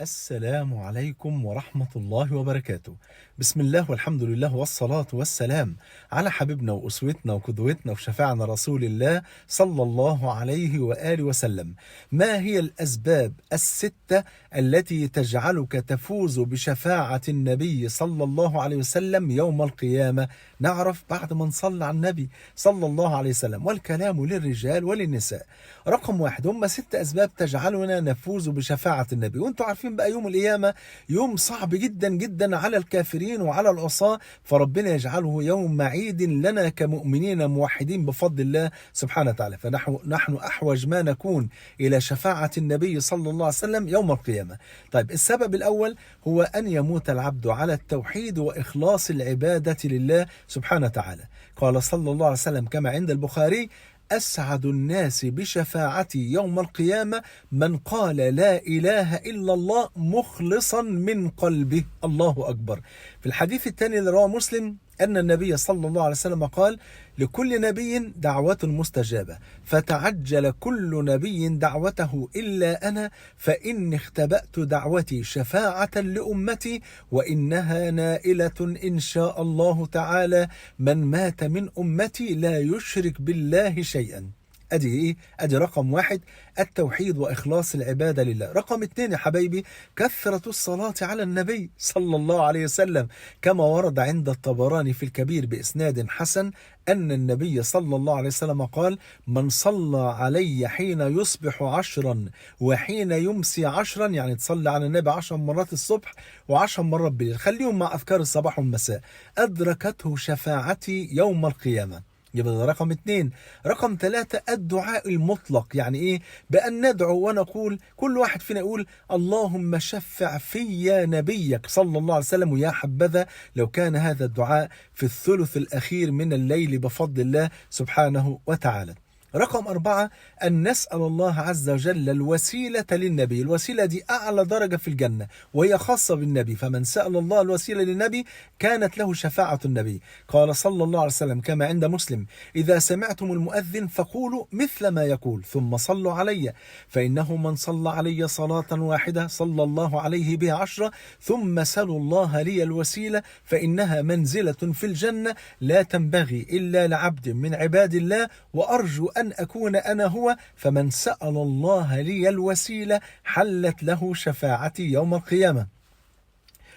السلام عليكم ورحمة الله وبركاته. بسم الله والحمد لله والصلاة والسلام على حبيبنا وأسوتنا وقدوتنا وشفاعنا رسول الله صلى الله عليه وآله وسلم. ما هي الأسباب الستة التي تجعلك تفوز بشفاعة النبي صلى الله عليه وسلم يوم القيامة؟ نعرف بعد ما نصلي على النبي صلى الله عليه وسلم، والكلام للرجال وللنساء. رقم واحد، هم 6 أسباب تجعلنا نفوز بشفاعة النبي. وانتم عارفين بقى يوم القيامة يوم صعب جدا جدا على الكافرين وعلى العصاة، فربنا يجعله يوم عيد لنا كمؤمنين موحدين بفضل الله سبحانه وتعالى. فنحن أحوج ما نكون إلى شفاعة النبي صلى الله عليه وسلم يوم القيامة. طيب، السبب الأول هو أن يموت العبد على التوحيد وإخلاص العبادة لله سبحانه وتعالى. قال صلى الله عليه وسلم كما عند البخاري: أسعد الناس بشفاعتي يوم القيامة من قال لا إله إلا الله مخلصا من قلبه. الله أكبر. في الحديث الثاني اللي رواه مسلم أن النبي صلى الله عليه وسلم قال: لكل نبي دعوة مستجابة، فتعجل كل نبي دعوته إلا أنا، فإني اختبأت دعوتي شفاعة لأمتي، وإنها نائلة إن شاء الله تعالى من مات من أمتي لا يشرك بالله شيئا. ادي ايه؟ ادي رقم واحد، التوحيد واخلاص العباده لله. رقم اتنين يا حبايبي، كثرة الصلاة على النبي صلى الله عليه وسلم، كما ورد عند الطبراني في الكبير باسناد حسن ان النبي صلى الله عليه وسلم قال: من صلى علي حين يصبح 10 وحين يمسي 10، يعني تصلي على النبي 10 مرات الصبح و10 مرات بالليل، خليهم مع اذكار الصباح والمساء، ادركته شفاعتي يوم القيامة. يبقى ده رقم اتنين. رقم ثلاثة، الدعاء المطلق. يعني ايه؟ بأن ندعو ونقول، كل واحد فينا يقول: اللهم شفع في نبيك صلى الله عليه وسلم. ويا حبذا لو كان هذا الدعاء في الثلث الأخير من الليل بفضل الله سبحانه وتعالى. رقم أربعة، أن نسأل الله عز وجل الوسيلة للنبي. الوسيلة دي أعلى درجة في الجنة وهي خاصة بالنبي، فمن سأل الله الوسيلة للنبي كانت له شفاعة النبي. قال صلى الله عليه وسلم كما عند مسلم: إذا سمعتم المؤذن فقولوا مثل ما يقول ثم صلوا علي، فإنه من صلى علي صلاة واحدة صلى الله عليه بها 10، ثم سلوا الله لي الوسيلة فإنها منزلة في الجنة لا تنبغي إلا لعبد من عباد الله، وأرجو أن أكون أنا هو، فمن سأل الله لي الوسيلة حلت له شفاعتي يوم القيامة.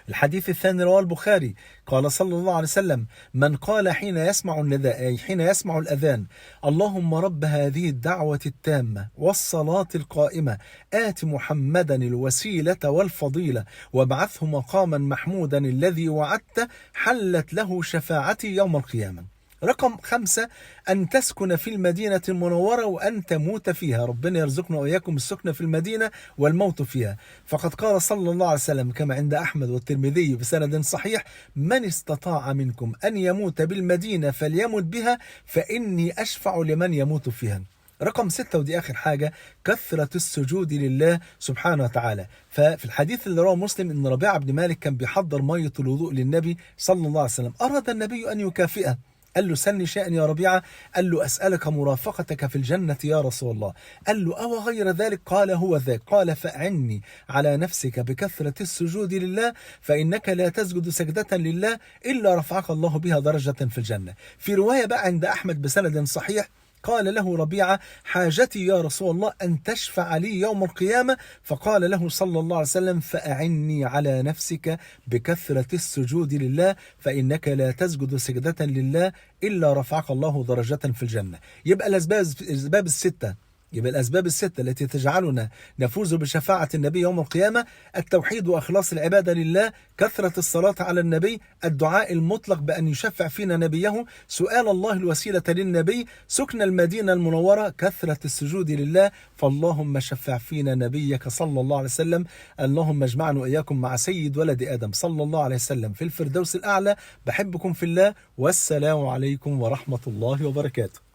الحديث الثاني رواه البخاري، قال صلى الله عليه وسلم: من قال حين يسمع النداء، أي حين يسمع الأذان: اللهم رب هذه الدعوة التامة والصلاة القائمة آت محمدا الوسيلة والفضيلة وابعثه مقاما محمودا الذي وعدته، حلت له شفاعتي يوم القيامة. رقم 5، أن تسكن في المدينة المنورة وأن تموت فيها. ربنا يرزقنا وإياكم السكن في المدينة والموت فيها. فقد قال صلى الله عليه وسلم كما عند أحمد والترمذي بسند صحيح: من استطاع منكم أن يموت بالمدينة فليمت بها، فإني أشفع لمن يموت فيها. رقم 6، ودي آخر حاجة، كثرة السجود لله سبحانه وتعالى. ففي الحديث اللي رواه مسلم إن ربيعة بن مالك كان بيحضر مية الوضوء للنبي صلى الله عليه وسلم، أراد النبي أن يكافئه، قال له: سلني شيئا يا ربيعة. قال له: أسألك مرافقتك في الجنة يا رسول الله. قال له: أو غير ذلك؟ قال: هو ذاك. قال: فأعني على نفسك بكثرة السجود لله، فإنك لا تسجد سجدة لله إلا رفعك الله بها درجة في الجنة. في رواية بقى عند أحمد بسند صحيح، قال له ربيعة: حاجتي يا رسول الله أن تشفع لي يوم القيامة. فقال له صلى الله عليه وسلم: فأعني على نفسك بكثرة السجود لله، فإنك لا تسجد سجدة لله إلا رفعك الله درجة في الجنة. يبقى الأسباب الستة، يبقى الأسباب الستة التي تجعلنا نفوز بشفاعة النبي يوم القيامة: التوحيد وإخلاص العبادة لله، كثرة الصلاة على النبي، الدعاء المطلق بأن يشفع فينا نبيه، سؤال الله الوسيلة للنبي، سكن المدينة المنورة، كثرة السجود لله. فاللهم شفع فينا نبيك صلى الله عليه وسلم. اللهم اجمعنا وإياكم مع سيد ولد آدم صلى الله عليه وسلم في الفردوس الأعلى. بحبكم في الله، والسلام عليكم ورحمة الله وبركاته.